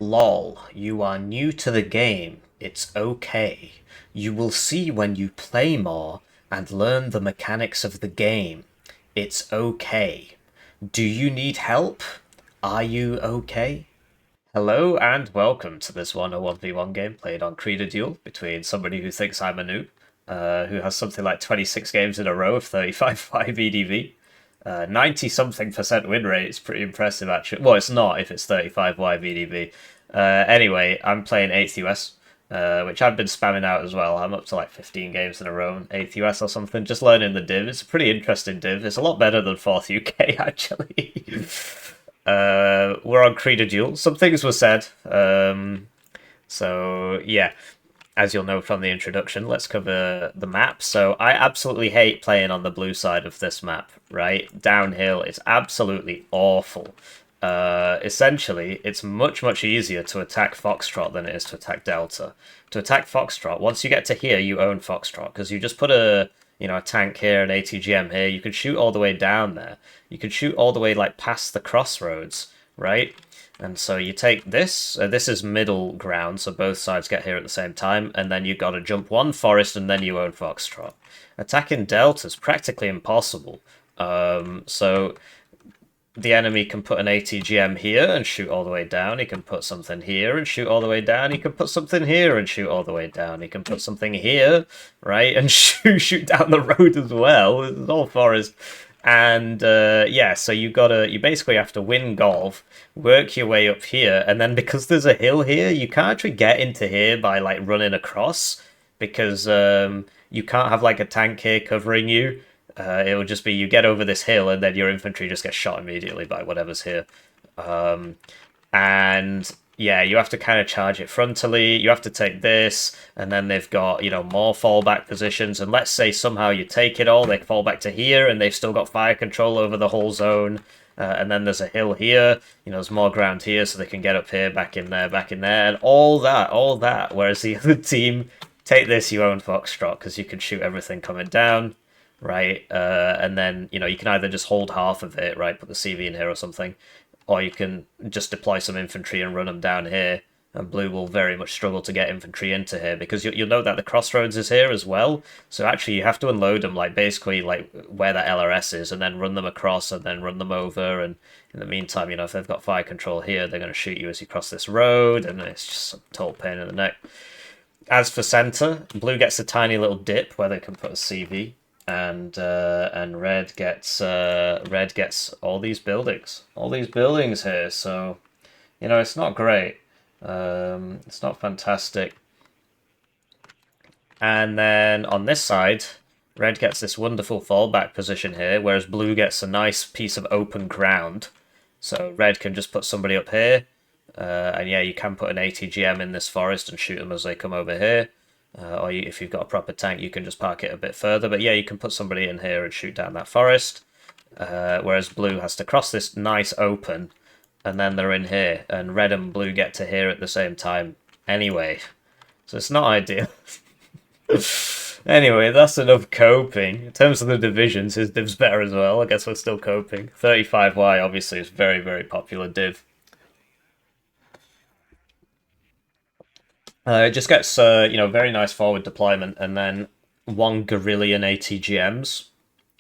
Lol, you are new to the game. It's okay. You will see when you play more and learn the mechanics of the game. It's okay. Do you need help? Are you okay? Hello and welcome to this 1v1 game played on Kreide Duel between somebody who thinks I'm a noob, who has something like 26 games in a row of 35 EDV. 90 something percent win rate is pretty impressive actually. Well, it's not if it's 35 YVDB. Anyway, I'm playing 8th US, which I've been spamming out as well. I'm up to like 15 games in a row, 8th US or something, just learning the div. It's a pretty interesting div. It's a lot better than 4th UK actually. We're on Kreide Duel. Some things were said. So yeah, as you'll know from the introduction, let's cover the map. So I absolutely hate playing on the blue side of this map, right? Downhill, it's absolutely awful. Essentially, it's much easier to attack Foxtrot than it is to attack Delta. To attack Foxtrot, once you get to here, you own Foxtrot, because you just put a tank here, an ATGM here, you can shoot all the way down there. You can shoot all the way, like, past the crossroads, right? And so you take this, this is middle ground, so both sides get here at the same time, and then you've got to jump one forest and then you own Foxtrot. Attacking Delta is practically impossible. So the enemy can put an ATGM here and shoot all the way down. He can put something here and shoot all the way down. He can put something here and shoot all the way down. He can put something here, right, and shoot down the road as well. It's all forest. And yeah, so you basically have to win golf, work your way up here, and then because there's a hill here, you can't actually get into here by like running across because you can't have like a tank here covering you. It will just be you get over this hill and then your infantry just gets shot immediately by whatever's here. And yeah, you have to kind of charge it frontally. You have to take this, and then they've got, more fallback positions. And let's say somehow you take it all, they fall back to here, and they've still got fire control over the whole zone. And then there's a hill here, there's more ground here, so they can get up here, back in there, and all that. Whereas the other team, take this, you own Foxtrot, because you can shoot everything coming down, right? And then, you can either just hold half of it, right, put the CV in here or something, or you can just deploy some infantry and run them down here, and blue will very much struggle to get infantry into here, because you'll know that the crossroads is here as well, so actually you have to unload them, like, basically, like, where that LRS is, and then run them across, and then run them over, and in the meantime, if they've got fire control here, they're going to shoot you as you cross this road, and it's just a total pain in the neck. As for center, blue gets a tiny little dip where they can put a CV, and red gets all these buildings here. So it's not great. It's not fantastic. And then on this side, red gets this wonderful fallback position here, whereas blue gets a nice piece of open ground. So red can just put somebody up here. And yeah, you can put an ATGM in this forest and shoot them as they come over here. Or if you've got a proper tank, you can just park it a bit further. But yeah, you can put somebody in here and shoot down that forest. Whereas blue has to cross this nice open, and then they're in here. And red and blue get to here at the same time anyway. So it's not ideal. Anyway, that's enough coping. In terms of the divisions, his div's better as well. I guess we're still coping. 35Y obviously is very popular div. It just gets, very nice forward deployment, and then 1 Guerrillian ATGMs,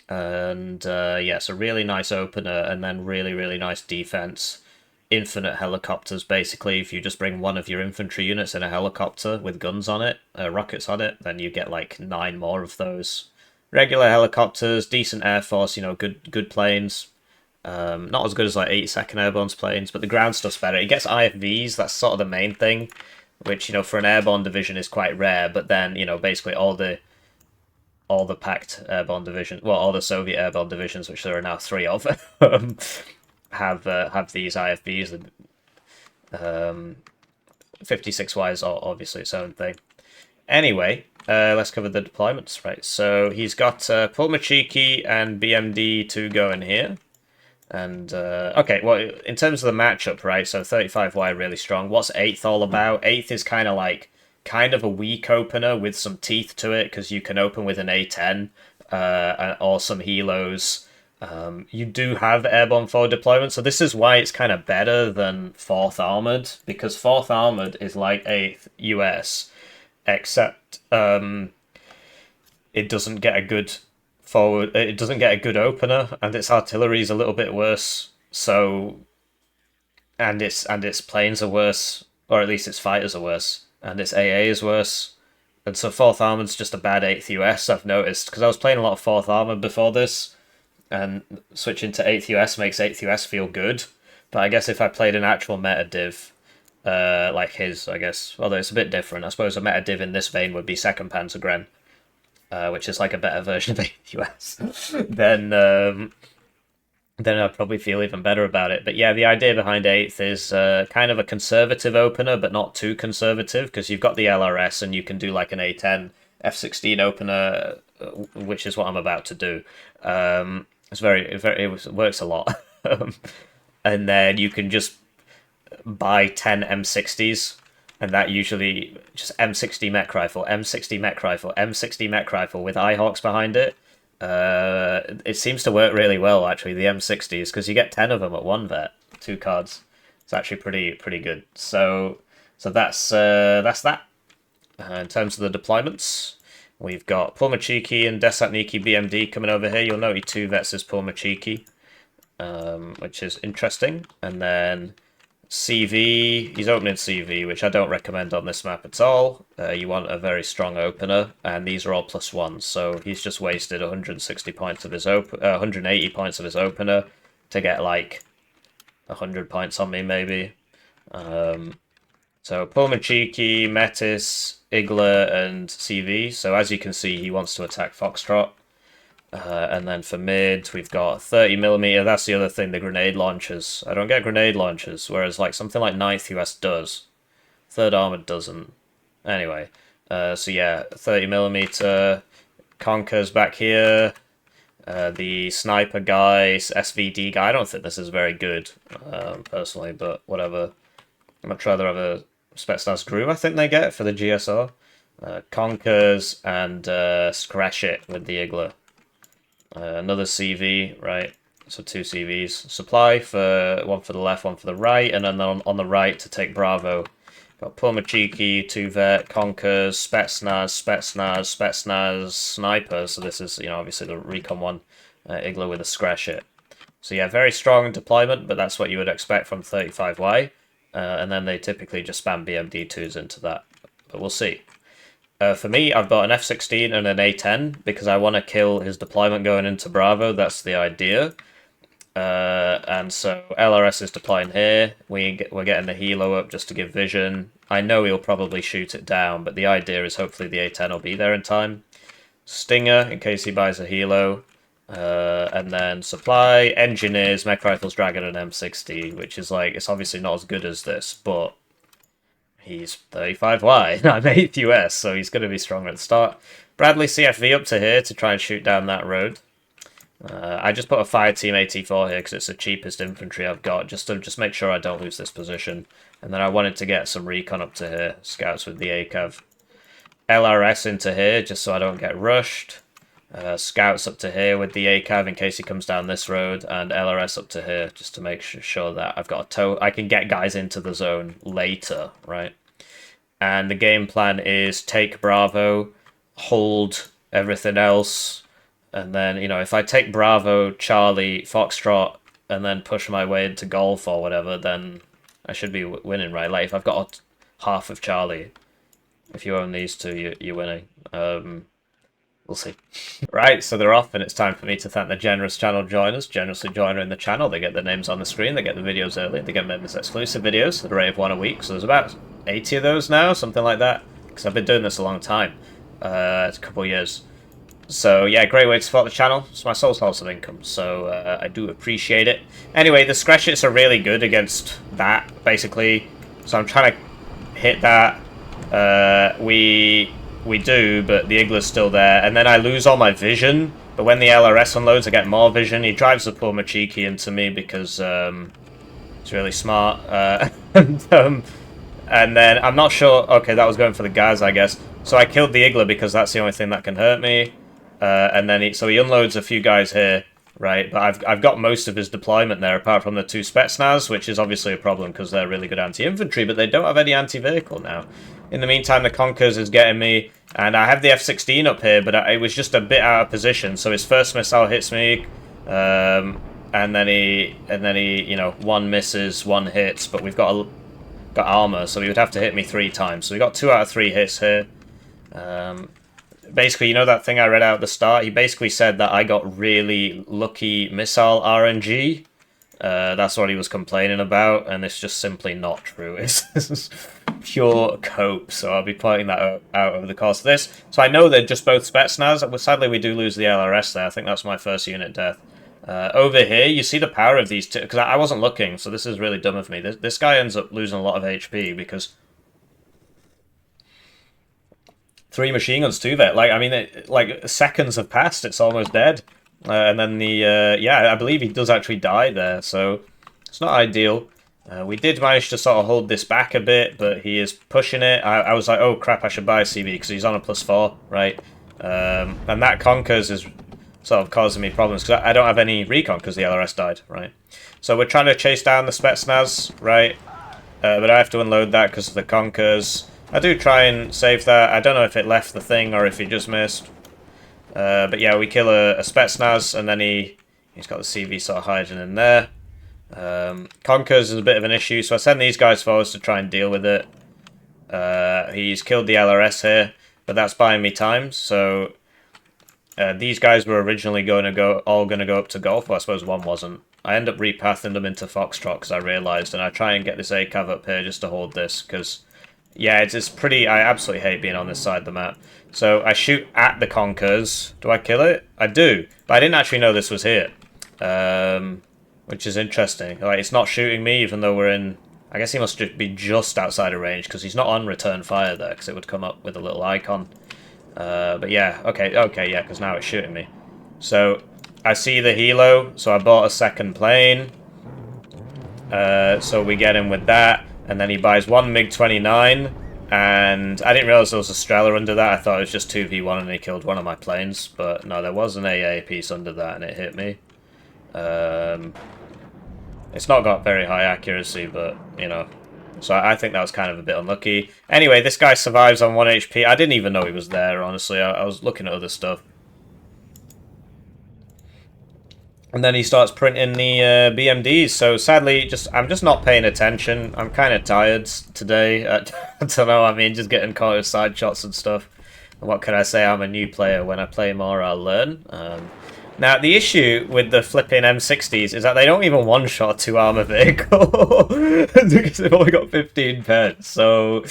and yeah, it's a really nice opener, and then really nice defense. Infinite helicopters, basically. If you just bring one of your infantry units in a helicopter with guns on it, rockets on it, then you get like 9 more of those. Regular helicopters, decent air force, good planes. Not as good as like 82nd Airborne's planes, but the ground stuff's better. It gets IFVs, that's sort of the main thing, which, for an airborne division is quite rare, but then, basically all the packed airborne divisions, well, all the Soviet airborne divisions, which there are now 3 of, have these IFVs. 56Y is obviously its own thing. Anyway, let's cover the deployments, right? So he's got Pulmachiki and BMD2 going here. And, okay, well, in terms of the matchup, right, so 35Y really strong. What's 8th all about? 8th is kind of a weak opener with some teeth to it, because you can open with an A10, or some helos, You do have airborne forward deployment, so this is why it's kind of better than 4th Armoured, because 4th Armoured is like 8th US, except it doesn't get a good forward. It doesn't get a good opener, and its artillery is a little bit worse. So, and its planes are worse, or at least its fighters are worse, and its AA is worse. And so 4th Armoured's just a bad 8th US. I've noticed because I was playing a lot of 4th Armoured before this. And switching to 8th US makes 8th US feel good. But I guess if I played an actual meta div, like his, I guess, although it's a bit different, I suppose a meta div in this vein would be 2nd Panzergren, which is like a better version of 8th US, then I'd probably feel even better about it. But yeah, the idea behind 8th is kind of a conservative opener, but not too conservative, because you've got the LRS and you can do like an A10 F16 opener, which is what I'm about to do. It works a lot. And then you can just buy 10 M60s, and that usually just M60 mech rifle, M60 mech rifle, M60 mech rifle with Eyehawks behind it. It seems to work really well, actually, the M60s, because you get 10 of them at 1 vet, 2 cards. It's actually pretty good. So that's that. In terms of the deployments, we've got Pulmachiki and Desatniki BMD coming over here. You'll note he 2 vets as Pulmachiki, which is interesting. And then CV, he's opening CV, which I don't recommend on this map at all. You want a very strong opener, and these are all +1s, so he's just wasted 160 points of his 180 points of his opener to get like 100 points on me, maybe. So Pulmachiki, Metis, Igla, and CV. So as you can see, he wants to attack Foxtrot. And then for mid, we've got 30mm. That's the other thing, the grenade launchers. I don't get grenade launchers, whereas like something like 9th US does. 3rd Armoured doesn't. Anyway, so yeah, 30mm. Conker's back here. The sniper guy, SVD guy. I don't think this is very good, personally, but whatever. I'd much rather have a Spetsnaz Groove, I think they get, for the GSR. Conkers and Scratch It with the Igla. Another CV, right? So 2 CVs. Supply for one for the left, one for the right, and then on the right to take Bravo. Got Pulmachiki, 2 vet, Conkers, Spetsnaz, Sniper. So this is, obviously the Recon one. Igla with a Scratch It. So yeah, very strong deployment, but that's what you would expect from 35Y. And then they typically just spam BMD2s into that. But we'll see. For me, I've got an F16 and an A10 because I want to kill his deployment going into Bravo. That's the idea. And so LRS is deploying here. We're getting the helo up just to give vision. I know he'll probably shoot it down, but the idea is hopefully the A10 will be there in time. Stinger, in case he buys a helo. And then supply, engineers, mech rifles, dragon, and M60, which is like, it's obviously not as good as this, but he's 35Y, I'm 8th US, so he's going to be stronger at the start. Bradley CFV up to here to try and shoot down that road. I just put a fire team AT4 here because it's the cheapest infantry I've got, just to make sure I don't lose this position. And then I wanted to get some recon up to here, scouts with the ACAV. LRS into here just so I don't get rushed. Scouts up to here with the ACAV in case he comes down this road, and LRS up to here just to make sure that I've got a tow. I can get guys into the zone later, right? And the game plan is take Bravo, hold everything else, and then, if I take Bravo, Charlie, Foxtrot, and then push my way into Golf or whatever, then I should be winning, right? Like, if I've got half of Charlie, if you own these two, you're winning. We'll see. Right, so they're off, and it's time for me to thank the generous channel joiners. Generously joining the channel, they get their names on the screen, they get the videos early, they get members exclusive videos at a rate of 1 a week. So there's about 80 of those now, something like that, because I've been doing this a long time. It's a couple of years. So yeah, great way to support the channel. It's my sole source of income, so I do appreciate it. Anyway, the Scratch Hits are really good against that, basically. So I'm trying to hit that. We do, but the Igla's still there, and then I lose all my vision. But when the LRS unloads, I get more vision. He drives the Pulmachiki into me because it's really smart. And then I'm not sure. Okay, that was going for the Gaz, I guess. So I killed the Igla because that's the only thing that can hurt me. And then he unloads a few guys here, right? But I've got most of his deployment there, apart from the 2 Spetsnaz, which is obviously a problem because they're really good anti-infantry, but they don't have any anti-vehicle now. In the meantime, the Conkers is getting me, and I have the F-16 up here, but it was just a bit out of position, so his first missile hits me, and then he, you know, 1 misses, 1 hits, but we've got armor, so he would have to hit me 3 times. So we got 2 out of 3 hits here. Basically, you know that thing I read out at the start? He basically said that I got really lucky missile RNG. That's what he was complaining about, and it's just simply not true. It's pure cope, so I'll be pointing that out over the course of this. So I know they're just both Spetsnaz, but sadly we do lose the LRS there. I think that's my first unit death. Over here, you see the power of these two, because I wasn't looking, so this is really dumb of me. This guy ends up losing a lot of HP, because 3 machine guns to that. Like, I mean, like, seconds have passed, it's almost dead. And then yeah, I believe he does actually die there, so it's not ideal. We did manage to sort of hold this back a bit, but he is pushing it. I was like, oh crap, I should buy a CB, because he's on a +4, right? And that Conkers is sort of causing me problems, because I don't have any recon, because the LRS died, right? So we're trying to chase down the Spetsnaz, right? But I have to unload that because of the Conkers. I do try and save that. I don't know if it left the thing or if he just missed. But yeah, we kill a Spetsnaz, and then he's got the CV sort of hiding in there. Conkers is a bit of an issue, so I send these guys forwards to try and deal with it. He's killed the LRS here, but that's buying me time, so these guys were originally all going to go up to Golf, but I suppose one wasn't. I end up repathing them into Foxtrot because I realised, and I try and get this ACAV up here just to hold this, because yeah, it's pretty... I absolutely hate being on this side of the map. So I shoot at the Conkers. Do I kill it? I do. But I didn't actually know this was here. Which is interesting. Like, it's not shooting me, even though we're in... I guess he must be just outside of range, because he's not on return fire there, because it would come up with a little icon. But yeah, okay, yeah, because now it's shooting me. So I see the helo, so I bought a second plane. So we get him with that. And then he buys 1 MiG-29, and I didn't realise there was a Strela under that. I thought it was just 2v1 and he killed one of my planes, but no, there was an AA piece under that and it hit me. It's not got very high accuracy, but, you know, so I think that was kind of a bit unlucky. Anyway, this guy survives on 1 HP. I didn't even know he was there, honestly. I was looking at other stuff. And then he starts printing the BMDs, so sadly, I'm just not paying attention. I'm kind of tired today. I don't know, I mean, just getting caught with side shots and stuff. What can I say? I'm a new player. When I play more, I'll learn. Now, the issue with the flipping M60s is that they don't even one-shot 2 armor vehicle, because they've only got 15 pets, so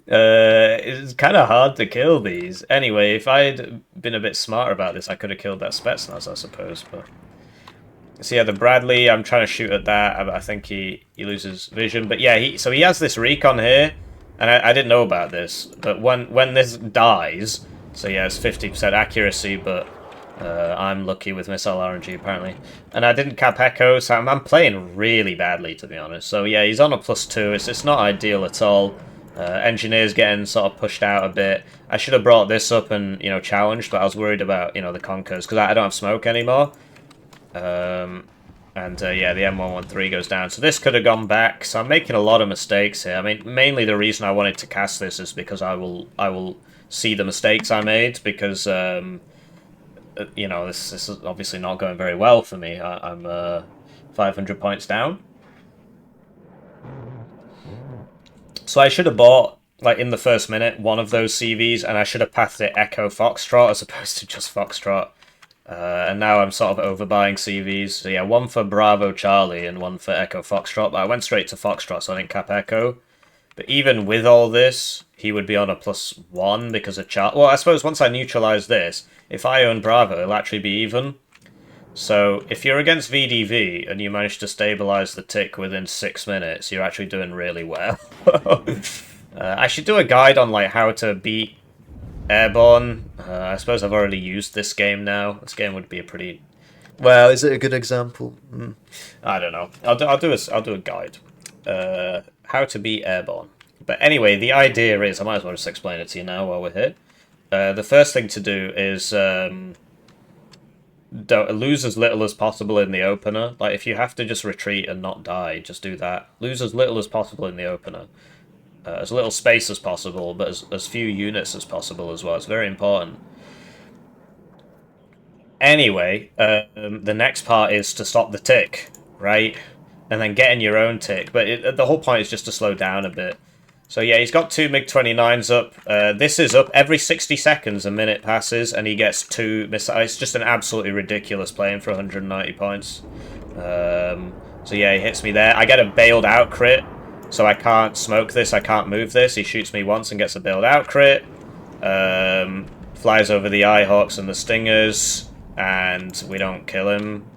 it's kind of hard to kill these. Anyway, if I'd been a bit smarter about this, I could have killed that Spetsnaz, I suppose, but... So yeah, the Bradley, I'm trying to shoot at that. I think he loses vision. But yeah, so he has this recon here, and I didn't know about this. But when this dies, so yeah, it's 50% accuracy, but I'm lucky with missile RNG apparently. And I didn't cap Echo, so I'm playing really badly, to be honest. So yeah, he's on a +2. It's not ideal at all. Engineer's getting sort of pushed out a bit. I should have brought this up and, you know, challenged, but I was worried about, you know, the Conkers, because I don't have smoke anymore. Yeah, the M113 goes down. So this could have gone back. So I'm making a lot of mistakes here. I mean, mainly the reason I wanted to cast this is because I will see the mistakes I made, because you know, this is obviously not going very well for me. I'm 500 points down. So I should have bought, like, in the first minute, one of those CVs, and I should have pathed it Echo Foxtrot as opposed to just Foxtrot. And now I'm sort of overbuying CVs. So yeah, 1 for Bravo Charlie and 1 for Echo Foxtrot. But I went straight to Foxtrot, so I didn't cap Echo. But even with all this, he would be on a +1 because of Charlie. Well, I suppose once I neutralise this, if I own Bravo, it'll actually be even. So if you're against VDV and you manage to stabilise the tick within 6 minutes, you're actually doing really well. I should do a guide on, like, how to beat Airborne. I suppose I've already used this game now. This game would be a pretty... Well, is it a good example? I don't know. I'll do a guide. How to beat Airborne. But anyway, the idea is... I might as well just explain it to you now while we're here. The first thing to do is... don't lose as little as possible in the opener. Like, if you have to just retreat and not die, just do that. Lose as little as possible in the opener. As little space as possible, but as few units as possible as well. It's very important. Anyway, the next part is to stop the tick, right? And then get in your own tick. But the whole point is just to slow down a bit. So yeah, he's got 2 MiG-29s up. This is up every 60 seconds, a minute passes, and he gets 2 missiles. It's just an absolutely ridiculous plane for 190 points. So yeah, he hits me there. I get a bailed out crit, so I can't smoke this, I can't move this. He shoots me once and gets a bailed out crit. Flies over the Eyehawks and the Stingers, and we don't kill him.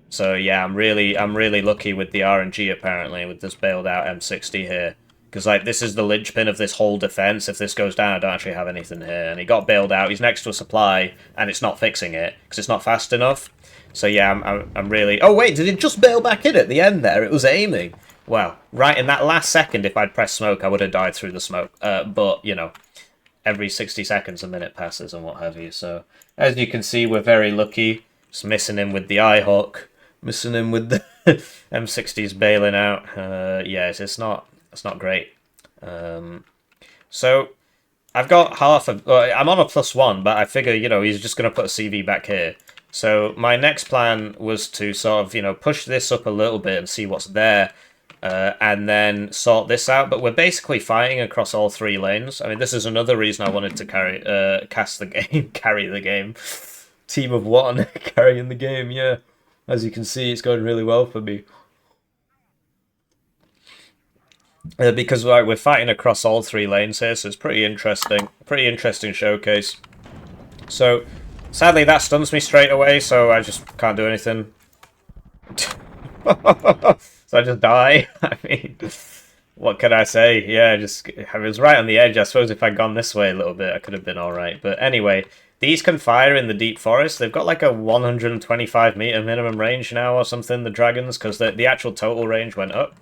So yeah, I'm really lucky with the RNG apparently with this bailed out M60 here, because like this is the linchpin of this whole defense. If this goes down, I don't actually have anything here. And he got bailed out. He's next to a supply, and it's not fixing it because it's not fast enough. So yeah, I'm really. Oh wait, did it just bail back in at the end there? It was aiming. Well, right in that last second, if I'd pressed smoke, I would have died through the smoke. But you know, every 60 seconds, a minute passes and what have you. So as you can see, we're very lucky. Just missing him with the Eyehawk. Missing him with the M60s bailing out. Yes, it's not great. So I've got half of. I'm on a +1, but I figure he's just going to put a CV back here. So my next plan was to sort of push this up a little bit and see what's there, and then sort this out. But we're basically fighting across all 3 lanes. I mean, this is another reason I wanted to cast the game, carry the game. Team of 1 carrying the game. Yeah. As you can see, it's going really well for me. Because we're fighting across all 3 lanes here, so it's pretty interesting. Pretty interesting showcase. So, sadly, that stuns me straight away, so I just can't do anything. So I just die. I mean, what can I say? Yeah, I was right on the edge. I suppose if I'd gone this way a little bit, I could have been alright. But anyway, these can fire in the deep forest. They've got like a 125 meter minimum range now or something, the dragons, because the actual total range went up.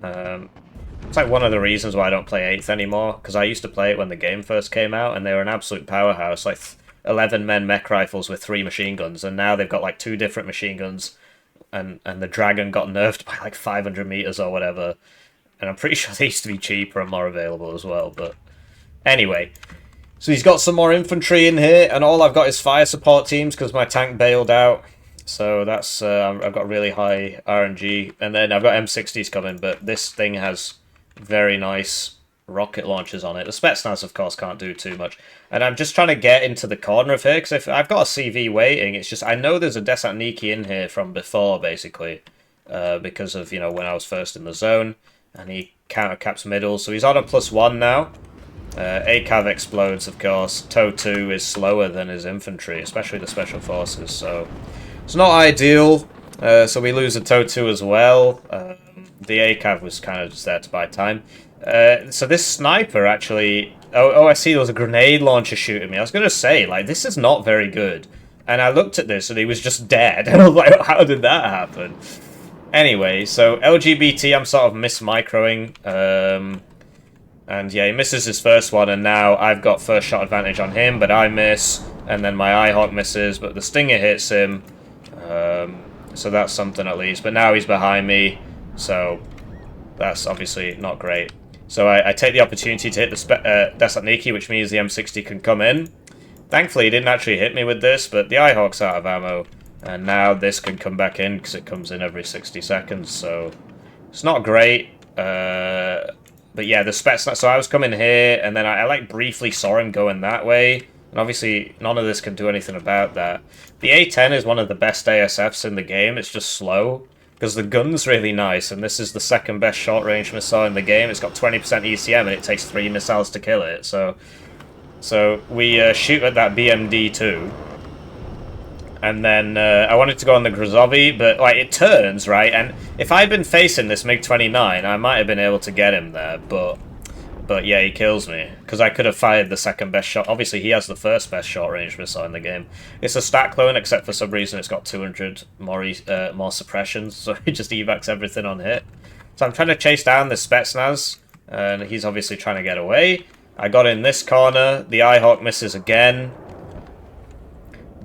It's like one of the reasons why I don't play 8th anymore, because I used to play it when the game first came out, and they were an absolute powerhouse, like 11 men mech rifles with 3 machine guns, and now they've got like 2 different machine guns, and the dragon got nerfed by like 500 meters or whatever, and I'm pretty sure they used to be cheaper and more available as well, but anyway. So he's got some more infantry in here, and all I've got is fire support teams because my tank bailed out. So that's I've got really high RNG, and then I've got M60s coming, but this thing has very nice rocket launchers on it. The Spetsnaz, of course, can't do too much. And I'm just trying to get into the corner of here, because if I've got a CV waiting, it's just I know there's a Desantniki in here from before, basically, because of when I was first in the zone, and he countercaps middle, so he's on a +1 now. ACAV explodes, of course. TOW 2 is slower than his infantry, especially the special forces, so it's not ideal. So we lose a TOW 2 as well. The ACAV was kind of just there to buy time. So this sniper actually... Oh, I see there was a grenade launcher shooting me. I was going to say, like, this is not very good. And I looked at this and he was just dead. And I was like, how did that happen? Anyway, so LGBT I'm sort of miss-microing. And yeah, he misses his first one, and now I've got first shot advantage on him, but I miss, and then my Eyehawk misses, but the Stinger hits him. So that's something at least. But now he's behind me, so that's obviously not great. So I take the opportunity to hit the Desantniki, which means the M60 can come in. Thankfully, he didn't actually hit me with this, but the Eyehawk's out of ammo. And now this can come back in, because it comes in every 60 seconds, so it's not great. But yeah, the Spetsnaz, so I was coming here, and then I like briefly saw him going that way, and obviously none of this can do anything about that. The A10 is one of the best ASFs in the game. It's just slow, because the gun's really nice, and this is the second best short-range missile in the game. It's got 20% ECM, and it takes 3 missiles to kill it, so we shoot at that BMD-2. And then I wanted to go on the Grozovy, but like it turns, right? And if I'd been facing this MiG-29, I might have been able to get him there, but yeah, he kills me. Because I could have fired the second best shot. Obviously, he has the first best short-range missile in the game. It's a stat clone, except for some reason it's got 200 more suppressions, so it just evacs everything on hit. So I'm trying to chase down the Spetsnaz, and he's obviously trying to get away. I got in this corner, the Eyehawk misses again.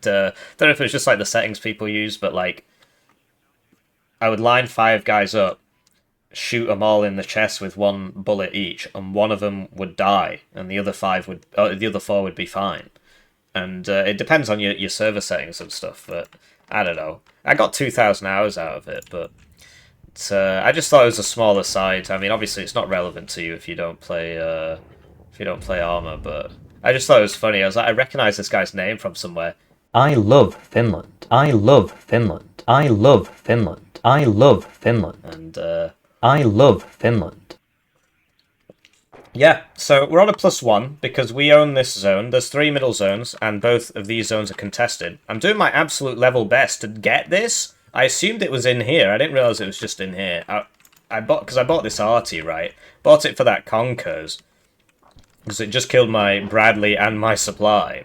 don't know if it was just like the settings people use, but like I would line 5 guys up, shoot them all in the chest with 1 bullet each, and one of them would die, and the other 4 would be fine. And it depends on your server settings and stuff, but I don't know. I got 2,000 hours out of it, but I just thought it was a smaller site. I mean, obviously it's not relevant to you if you don't play Arma, but I just thought it was funny. I was like, I recognize this guy's name from somewhere. I love Finland. I love Finland. I love Finland. I love Finland. And I love Finland. Yeah, so we're on a +1 because we own this zone. There's 3 middle zones, and both of these zones are contested. I'm doing my absolute level best to get this. I assumed it was in here. I didn't realize it was just in here. I bought this arty, right? Bought it for that Conkers, because it just killed my Bradley and my supply.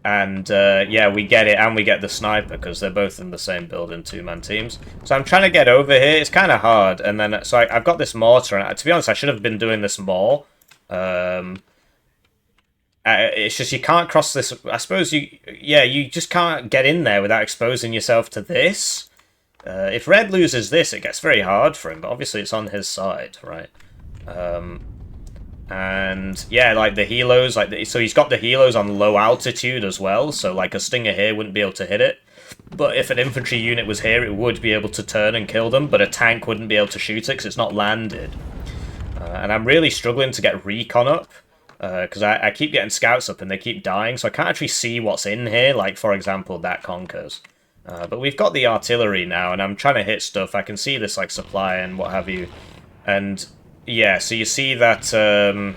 Yeah, we get it, and we get the sniper, because they're both in the same build in 2-man teams. So I'm trying to get over here. It's kind of hard, and then so I've got this mortar, and to be honest, I should have been doing this more. It's just you can't cross this. I suppose you just can't get in there without exposing yourself to this. If Red loses this, it gets very hard for him, but obviously it's on his side, right? And yeah, like the helos, so he's got the helos on low altitude as well, so like a stinger here wouldn't be able to hit it. But if an infantry unit was here, it would be able to turn and kill them, but a tank wouldn't be able to shoot it because it's not landed. And I'm really struggling to get recon up, because I keep getting scouts up and they keep dying, so I can't actually see what's in here, like for example that Conkers. But we've got the artillery now, and I'm trying to hit stuff. I can see this like supply and what have you, and yeah, so you see that, so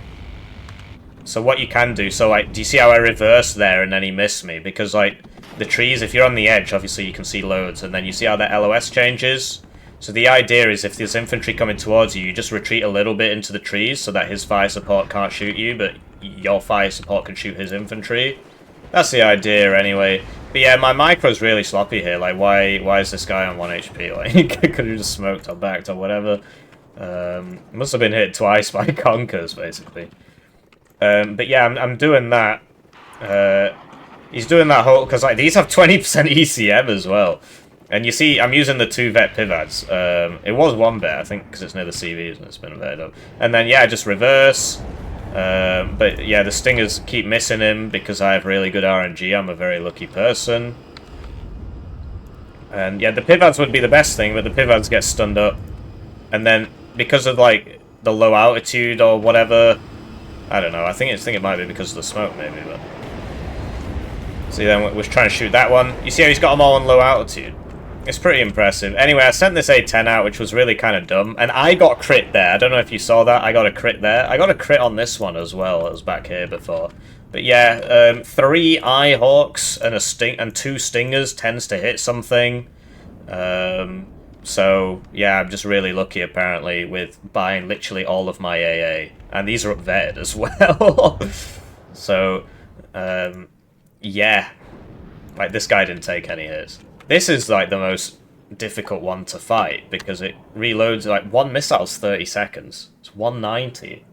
what you can do, so like, do you see how I reversed there and then he missed me? Because like, the trees, if you're on the edge, obviously you can see loads, and then you see how the LOS changes? So the idea is if there's infantry coming towards you, you just retreat a little bit into the trees so that his fire support can't shoot you, but your fire support can shoot his infantry. That's the idea anyway. But yeah, my micro's really sloppy here, like why is this guy on 1 HP? Like, could have just smoked or backed or whatever. Must have been hit twice by Conkers, basically. But yeah, I'm doing that. He's doing that whole... Because like, these have 20% ECM as well. And you see, I'm using the 2 vet pivads. It was 1 vet, I think, because it's near the CVs and it's been vetted up. And then, yeah, just reverse. But yeah, the stingers keep missing him because I have really good RNG. I'm a very lucky person. And yeah, the pivads would be the best thing, but the pivads get stunned up. And then, because of like the low altitude or whatever, I don't know. I think it might be because of the smoke, maybe. But see, then we're trying to shoot that one. You see how he's got them all on low altitude. It's pretty impressive. Anyway, I sent this A10 out, which was really kind of dumb, and I got crit there. I don't know if you saw that. I got a crit there. I got a crit on this one as well. It was back here before. But yeah, 3 eye hawks and 2 stingers tends to hit something. So, yeah, I'm just really lucky, apparently, with buying literally all of my AA. And these are up vetted as well. So, yeah. Like, this guy didn't take any hits. This is, like, the most difficult one to fight, because it reloads, like, 1 missile's 30 seconds. It's 190.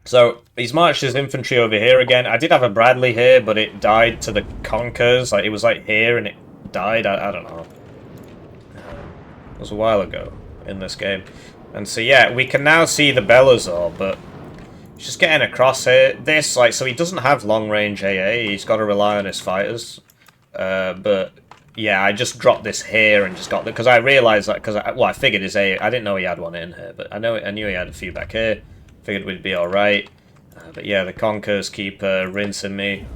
So, he's marched his infantry over here again. I did have a Bradley here, but it died to the Conkers. Like, it was, like, here, and it died. I don't know. It was a while ago in this game. And so, yeah, we can now see the Belazor, but he's just getting across here. This, like, so he doesn't have long-range AA. He's got to rely on his fighters. But, yeah, I just dropped this here and just got the... Because I realised that... Well, I figured his AA... I didn't know he had one in here, but I knew he had a few back here. Figured we'd be alright. But yeah, the Conkers keep rinsing me.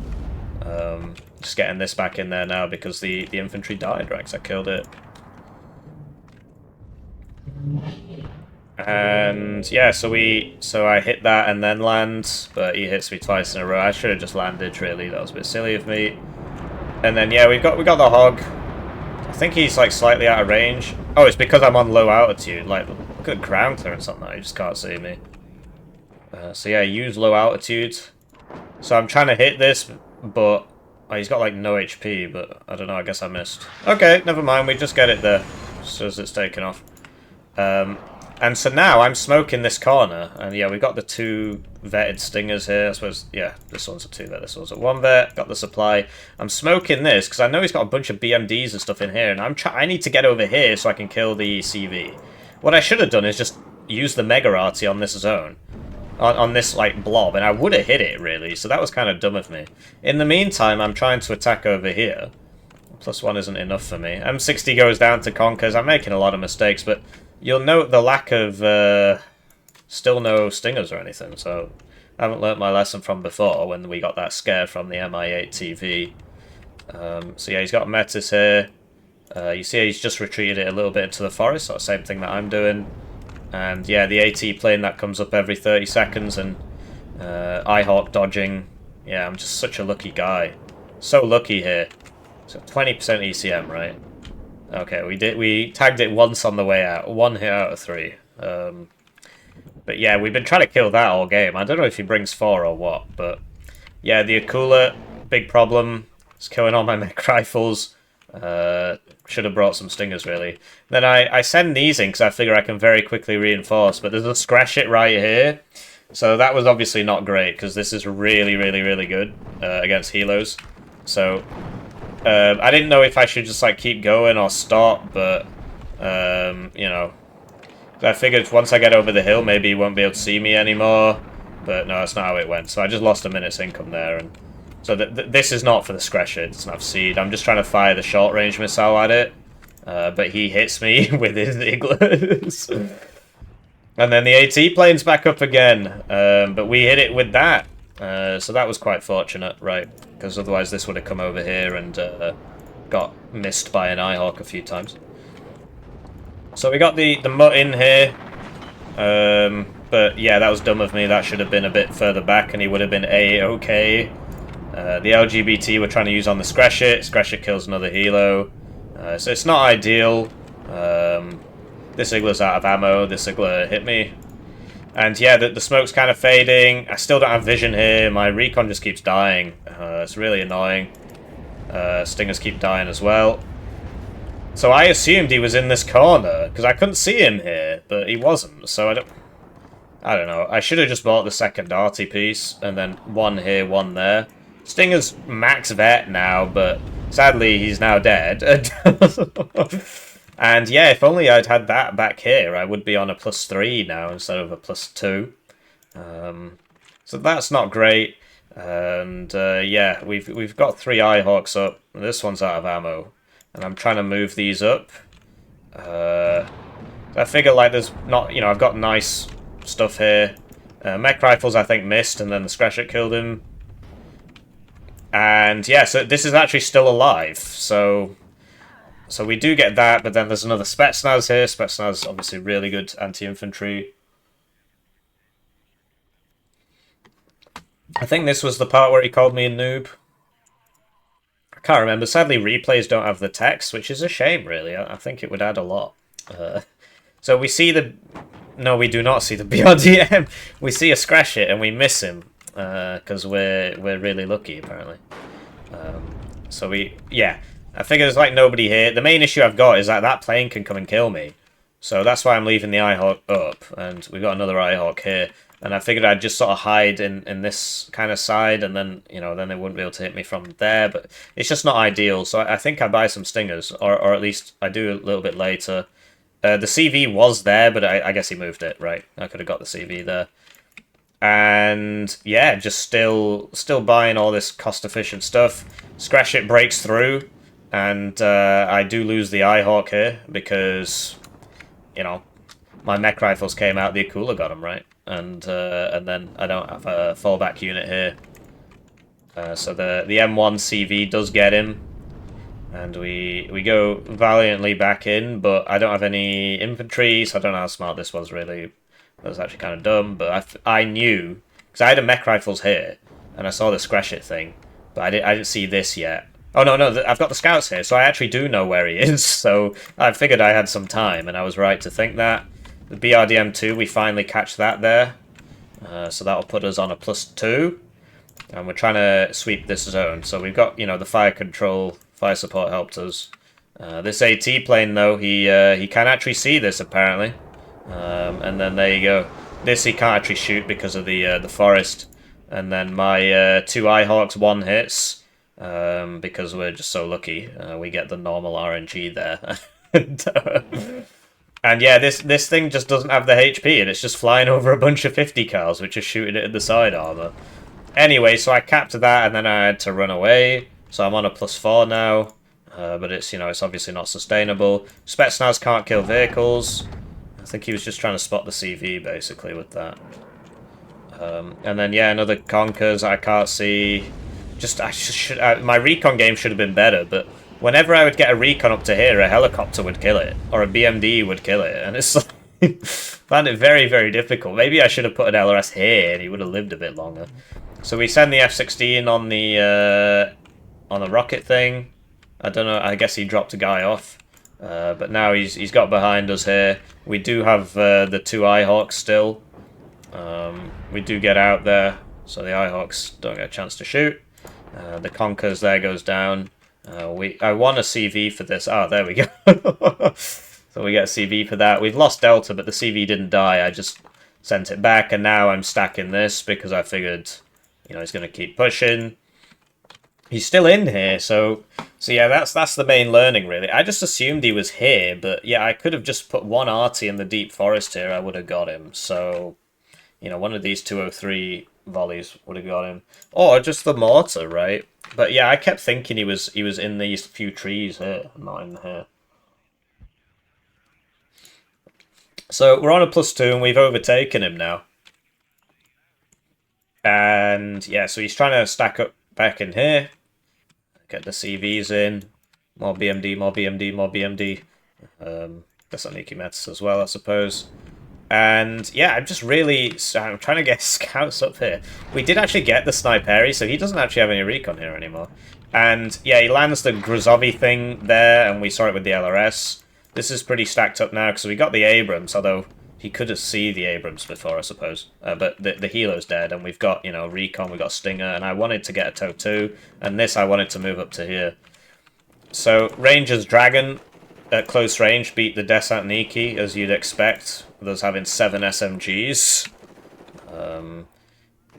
Just getting this back in there now because the infantry died, right? Because I killed it. And yeah, so I hit that and then land, but he hits me twice in a row. I should have just landed, really. That was a bit silly of me. And then yeah, we got the hog. I think he's like slightly out of range. Oh, it's because I'm on low altitude. Like, look at ground clearance on that. He just can't see me. So yeah, use low altitude. So I'm trying to hit this, but oh, he's got like no HP, but I don't know, I guess I missed. Okay, never mind, we just get it there, just as it's taken off. And so now I'm smoking this corner, and yeah, we've got the 2 vetted stingers here. I suppose, yeah, this one's a 2 vet, this one's a 1 vet. Got the supply. I'm smoking this because I know he's got a bunch of BMDs and stuff in here, and I need to get over here so I can kill the CV. What I should have done is just use the Mega Arty on this zone, on this like blob, and I would have hit it really. So that was kind of dumb of me. In the meantime, I'm trying to attack over here. +1 isn't enough for me. M60 goes down to Conkers. I'm making a lot of mistakes, but you'll note the lack of still no stingers or anything, so I haven't learnt my lesson from before when we got that scare from the MI8 TV. So yeah, he's got Metis here. You see he's just retreated it a little bit into the forest, so same thing that I'm doing. And yeah, the AT plane that comes up every 30 seconds, and iHawk dodging. Yeah, I'm just such a lucky guy. So lucky here. So 20% ECM, right? Okay, we tagged it once on the way out. 1 hit out of 3. But yeah, we've been trying to kill that all game. I don't know if he brings 4 or what, but yeah, the Akula, big problem. It's killing all my mech rifles. Should have brought some stingers, really. Then I send these in because I figure I can very quickly reinforce, but there's a scratch it right here. So that was obviously not great, because this is really, really, really good against helos. So I didn't know if I should just like keep going or stop, but you know, I figured once I get over the hill, maybe he won't be able to see me anymore. But no, that's not how it went. So I just lost a minute's income there, and so this is not for the scratch it. It doesn't have seed. I'm just trying to fire the short range missile at it, but he hits me with his igloos. And then the AT plane's back up again, but we hit it with that. So that was quite fortunate, right? Because otherwise this would have come over here and got missed by an iHawk a few times. So we got the mutt in here, but yeah, that was dumb of me. That should have been a bit further back, and he would have been A-okay. The LGBT we're trying to use on the Scratch It. Scratch It kills another helo, so it's not ideal. This Igla's out of ammo. This Igla hit me. And yeah, the smoke's kind of fading. I still don't have vision here. My recon just keeps dying. It's really annoying. Stingers keep dying as well. So I assumed he was in this corner, because I couldn't see him here, but he wasn't. So I don't know. I should have just bought the second arty piece, and then 1 here, 1 there. Stinger's max vet now, but sadly he's now dead. And yeah, if only I'd had that back here, I would be on a +3 now instead of a +2. So that's not great. And yeah, we've got 3 iHawks up. This one's out of ammo, and I'm trying to move these up. I figure like there's not, you know, I've got nice stuff here. Mech rifles I think missed, and then the Scratch It killed him. And yeah, so this is actually still alive. So we do get that, but then there's another Spetsnaz here. Spetsnaz, obviously really good anti-infantry. I think this was the part where he called me a noob. I can't remember. Sadly, replays don't have the text, which is a shame, really. I think it would add a lot. So we see the... No, we do not see the BRDM. We see a Scratch It, and we miss him, because we're really lucky, apparently. So we... Yeah. I figure there's like nobody here. The main issue I've got is that plane can come and kill me. So that's why I'm leaving the iHawk up. And we've got another iHawk here. And I figured I'd just sort of hide in this kind of side. And then, you know, then they wouldn't be able to hit me from there. But it's just not ideal. So I think I buy some stingers. Or at least I do a little bit later. The CV was there, but I guess he moved it, right? I could have got the CV there. And yeah, just still buying all this cost-efficient stuff. Scratch It breaks through. And I do lose the iHawk here because, you know, my mech rifles came out, the Akula got them, right? And then I don't have a fallback unit here. So the M1 CV does get him. And we go valiantly back in, but I don't have any infantry, so I don't know how smart this was, really. That was actually kind of dumb, but I knew, because I had a mech rifles here, and I saw the Scratch It thing, but I didn't see this yet. Oh, no, I've got the scouts here, so I actually do know where he is, so I figured I had some time, and I was right to think that. The BRDM2, we finally catch that there, so that'll put us on a +2, and we're trying to sweep this zone. So we've got, you know, the fire control, fire support helped us. This AT plane, though, he can actually see this, apparently. And then there you go. This he can't actually shoot because of the forest. And then my 2 Eyehawks 1 hits, because we're just so lucky. We get the normal RNG there. And yeah, this thing just doesn't have the HP, and it's just flying over a bunch of 50 cals, which is shooting it in the side armor. Anyway, so I capped that, and then I had to run away. So I'm on a +4 now, but it's, you know, it's obviously not sustainable. Spetsnaz can't kill vehicles. I think he was just trying to spot the CV, basically, with that. And then, yeah, another Conkers I can't see. My recon game should have been better, but whenever I would get a recon up to here, a helicopter would kill it, or a BMD would kill it, and it's like, found it very, very difficult. Maybe I should have put an LRS here, and he would have lived a bit longer. So we send the F-16 on the rocket thing. I don't know, I guess he dropped a guy off. But now he's got behind us here. We do have the 2 Eyehawks still. We do get out there, so the Eyehawks don't get a chance to shoot. The Conkers there goes down. I won a CV for this. Oh, there we go. So we get a CV for that. We've lost Delta, but the CV didn't die. I just sent it back, and now I'm stacking this because I figured, you know, he's going to keep pushing. He's still in here, so yeah, that's the main learning, really. I just assumed he was here, but yeah, I could have just put one arty in the deep forest here. I would have got him. So, you know, one of these 203 volleys would have got him, or just the mortar, right? But yeah, I kept thinking he was in these few trees here, not in here. So we're on a +2, and we've overtaken him now. And yeah, so he's trying to stack up back in here. Get the CVs in. More BMD, more BMD, more BMD. That's on Metas as well, I suppose. And yeah, I'm trying to get scouts up here. We did actually get the Sniperi, so he doesn't actually have any recon here anymore. And yeah, he lands the Gruzovi thing there, and we saw it with the LRS. This is pretty stacked up now, because we got the Abrams, although he could have seen the Abrams before, I suppose. But the Helo's dead, and we've got, you know, recon, we've got Stinger, and I wanted to get a TOW 2, and this I wanted to move up to here. So, Ranger's Dragon at close range beat the Desant Niki, as you'd expect, with us having 7 SMGs.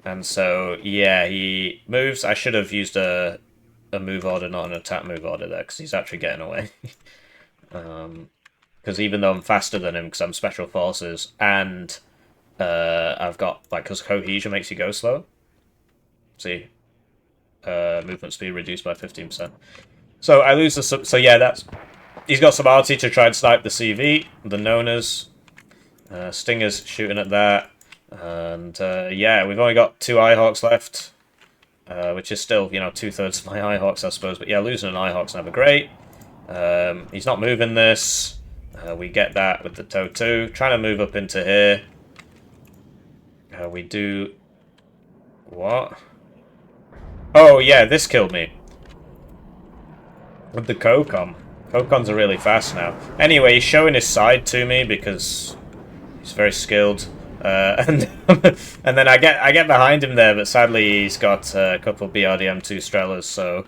And so, yeah, he moves. I should have used a move order, not an attack move order there, because he's actually getting away. Because even though I'm faster than him, because I'm Special Forces, and I've got, like, because Cohesion makes you go slow. See? Movement speed reduced by 15%. So I lose the... So yeah, he's got some arty to try and snipe the CV, the Nonas. Stinger's shooting at that. And yeah, we've only got 2 Eyehawks left, which is still, you know, 2/3 of my Eyehawks, I suppose. But yeah, losing an Eyehawk's never great. He's not moving this. We get that with the TOW 2. Trying to move up into here. We do... What? Oh, yeah, this killed me. With the Kokon. Kokons are really fast now. Anyway, he's showing his side to me because he's very skilled. And then I get behind him there, but sadly he's got a couple of BRDM2 Strellas, so...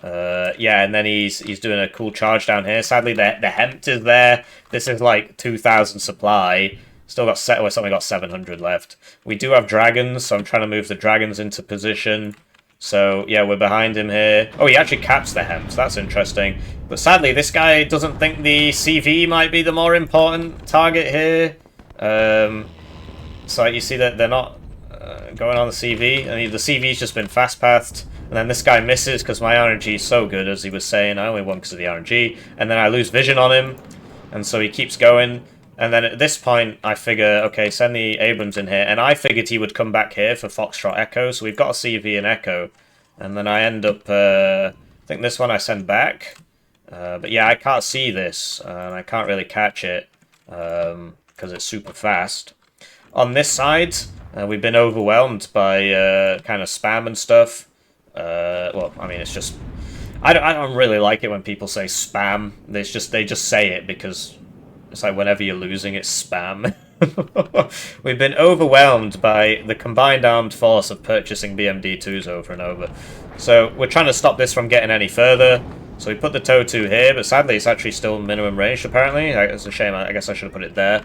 yeah, and then he's doing a cool charge down here. Sadly, the Hempt is there. This is like 2,000 supply. Still got only got 700 left. We do have dragons, so I'm trying to move the dragons into position. So yeah, we're behind him here. Oh, he actually caps the Hempt. That's interesting. But sadly, this guy doesn't think the CV might be the more important target here. So you see that they're not going on the CV. I mean, the CV's just been fast-pathed. And then this guy misses because my RNG is so good, as he was saying. I only won because of the RNG. And then I lose vision on him. And so he keeps going. And then at this point, I figure, okay, send the Abrams in here. And I figured he would come back here for Foxtrot Echo. So we've got a CV and Echo. And then I end up, I think this one I send back. But yeah, I can't see this. And I can't really catch it because it's super fast. On this side, we've been overwhelmed by kind of spam and stuff. Well, I mean, it's just... I don't really like it when people say spam. They just say it because it's like whenever you're losing, it's spam. We've been overwhelmed by the combined armed force of purchasing BMD2s over and over. So we're trying to stop this from getting any further. So we put the TOW 2 here, but sadly it's actually still minimum range, apparently. It's a shame. I guess I should have put it there.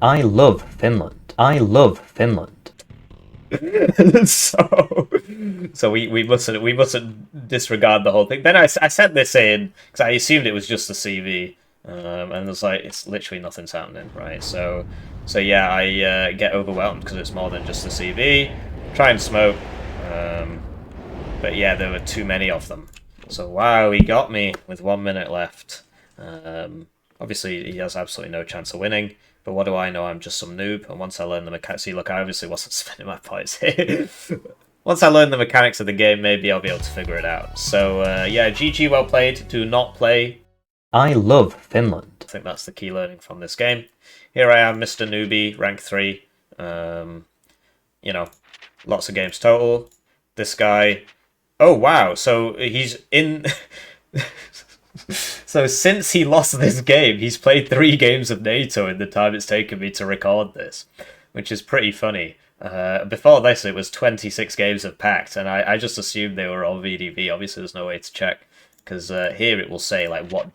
I love Finland. I love Finland. So we mustn't disregard the whole thing. Then I sent this in because I assumed it was just the CV, and it was like it's literally nothing's happening, right? So yeah, I get overwhelmed because it's more than just the CV. Try and smoke, but yeah, there were too many of them. So wow, he got me with 1 minute left. Obviously, he has absolutely no chance of winning. But what do I know? I'm just some noob. And once I learn the mechanics... See, look, I obviously wasn't spending my points here. Once I learn the mechanics of the game, maybe I'll be able to figure it out. So, yeah, GG, well played. Do not play. I love Finland. I think that's the key learning from this game. Here I am, Mr. Newbie, rank 3. You know, lots of games total. This guy... Oh, wow. So he's in... So since he lost this game, he's played 3 games of NATO in the time it's taken me to record this, which is pretty funny. Before this, it was 26 games of Pact, and I just assumed they were all VDV. Obviously, there's no way to check, because here it will say, like, what...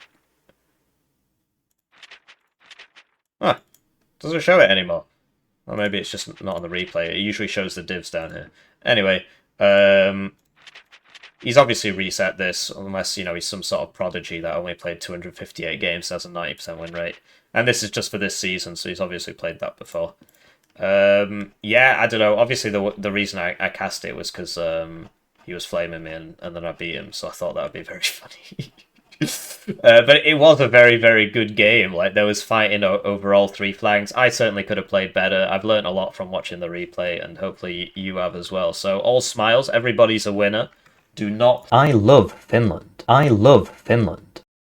Ah, doesn't show it anymore. Or maybe it's just not on the replay. It usually shows the divs down here. Anyway, he's obviously reset this, unless, you know, he's some sort of prodigy that only played 258 games, has a 90% win rate. And this is just for this season, so he's obviously played that before. Yeah, I don't know. Obviously, the reason I cast it was because he was flaming me, and then I beat him, so I thought that would be very funny. But it was a very, very good game. Like, there was fighting over all 3 flanks. I certainly could have played better. I've learned a lot from watching the replay, and hopefully you have as well. So, all smiles. Everybody's a winner. Do not... I love Finland. I love Finland.